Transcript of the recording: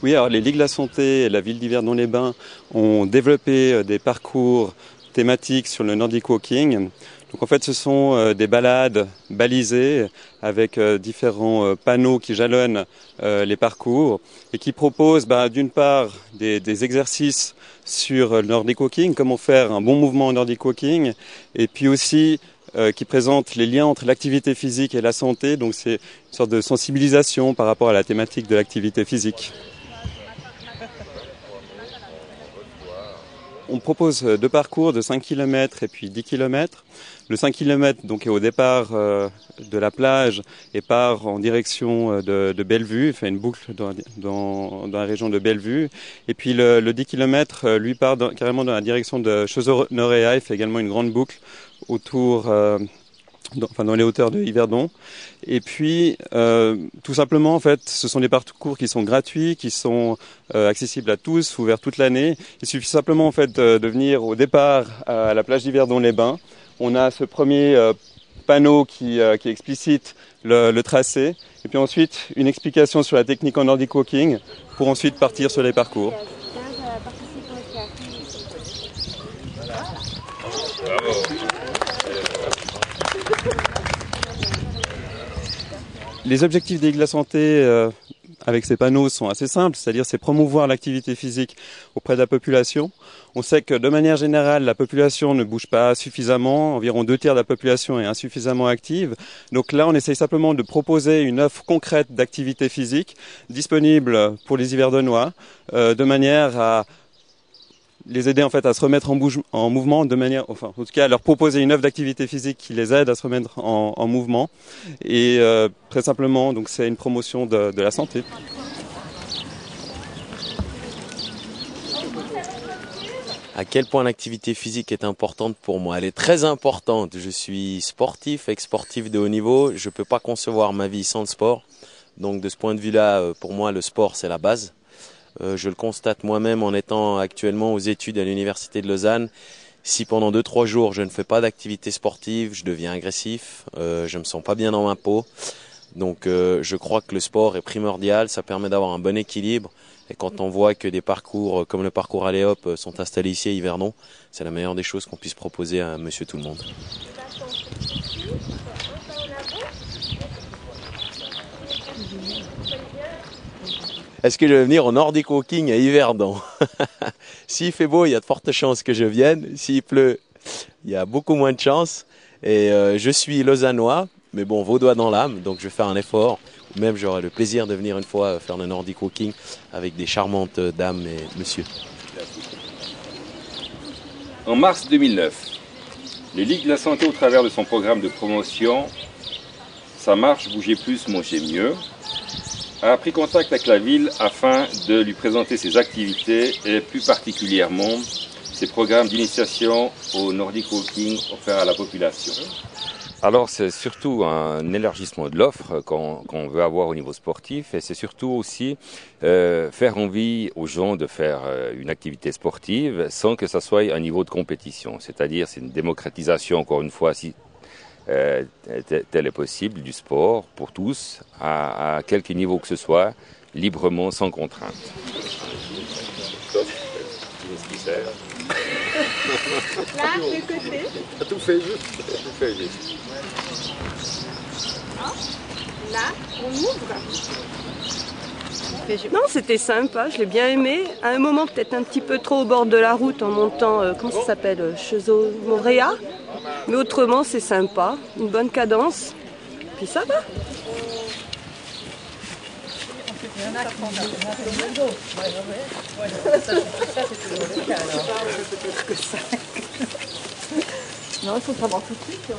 Oui, alors les Ligues de la Santé et la ville d'Yverdon-les-Bains ont développé des parcours thématiques sur le Nordic Walking. Donc en fait, ce sont des balades balisées avec différents panneaux qui jalonnent les parcours et qui proposent d'une part des exercices sur le Nordic Walking, comment faire un bon mouvement en Nordic Walking, et puis aussi qui présentent les liens entre l'activité physique et la santé. Donc c'est une sorte de sensibilisation par rapport à la thématique de l'activité physique. On propose deux parcours de 5 km et puis 10 km. Le 5 km donc, est au départ de la plage et part en direction de Bellevue, il fait une boucle dans la région de Bellevue. Et puis le 10 km, lui, part carrément dans la direction de Chauzonoréa, il fait également une grande boucle autour... dans les hauteurs de Yverdon. Et puis, tout simplement, en fait, ce sont des parcours qui sont gratuits, qui sont accessibles à tous, ouverts toute l'année. Il suffit simplement, en fait, de venir au départ à la plage d'Yverdon-les-Bains. On a ce premier panneau qui explicite le tracé. Et puis ensuite, une explication sur la technique en Nordic Walking pour ensuite partir sur les parcours. Les objectifs des Ligues de la Santé avec ces panneaux sont assez simples, c'est-à-dire c'est promouvoir l'activité physique auprès de la population. On sait que de manière générale, la population ne bouge pas suffisamment, environ 2/3 de la population est insuffisamment active. Donc là, on essaye simplement de proposer une offre concrète d'activité physique disponible pour les Yverdonois, de manière à les aider en fait à se remettre en mouvement de manière, enfin en tout cas à leur proposer une offre d'activité physique qui les aide à se remettre en mouvement et très simplement donc c'est une promotion de la santé. À quel point l'activité physique est importante pour moi? Elle est très importante. Je suis sportif, ex-sportif de haut niveau. Je ne peux pas concevoir ma vie sans le sport. Donc de ce point de vue-là, pour moi, le sport c'est la base. Je le constate moi-même en étant actuellement aux études à l'université de Lausanne. Si pendant 2-3 jours je ne fais pas d'activité sportive, je deviens agressif, je me sens pas bien dans ma peau. Donc je crois que le sport est primordial, ça permet d'avoir un bon équilibre. Et quand on voit que des parcours comme le parcours Allez-Hop sont installés ici à Yverdon, c'est la meilleure des choses qu'on puisse proposer à monsieur tout le monde. Est-ce que je vais venir au Nordic Walking à Yverdon? S'il fait beau, il y a de fortes chances que je vienne. S'il pleut, il y a beaucoup moins de chances. Et je suis lausannois, mais bon, vaudois dans l'âme, donc je vais faire un effort. Même j'aurai le plaisir de venir une fois faire le Nordic Walking avec des charmantes dames et monsieur. En mars 2009, les Ligues de la Santé, au travers de son programme de promotion « Ça marche, bougez plus, mangez mieux », a pris contact avec la ville afin de lui présenter ses activités et plus particulièrement ses programmes d'initiation au Nordic Walking offerts à la population. Alors c'est surtout un élargissement de l'offre qu'on veut avoir au niveau sportif et c'est surtout aussi faire envie aux gens de faire une activité sportive sans que ça soit un niveau de compétition. C'est-à-dire c'est une démocratisation encore une fois si tel est possible du sport pour tous à quelque niveau que ce soit, librement, sans contrainte. Là, de côté. Tout fait juste. Là, on ouvre. Non, c'était sympa, je l'ai bien aimé. À un moment, peut-être un petit peu trop au bord de la route en montant, comment ça s'appelle, Chauzonoréa. Mais autrement, c'est sympa, une bonne cadence. Puis ça va. Non, il faut savoir tout de suite.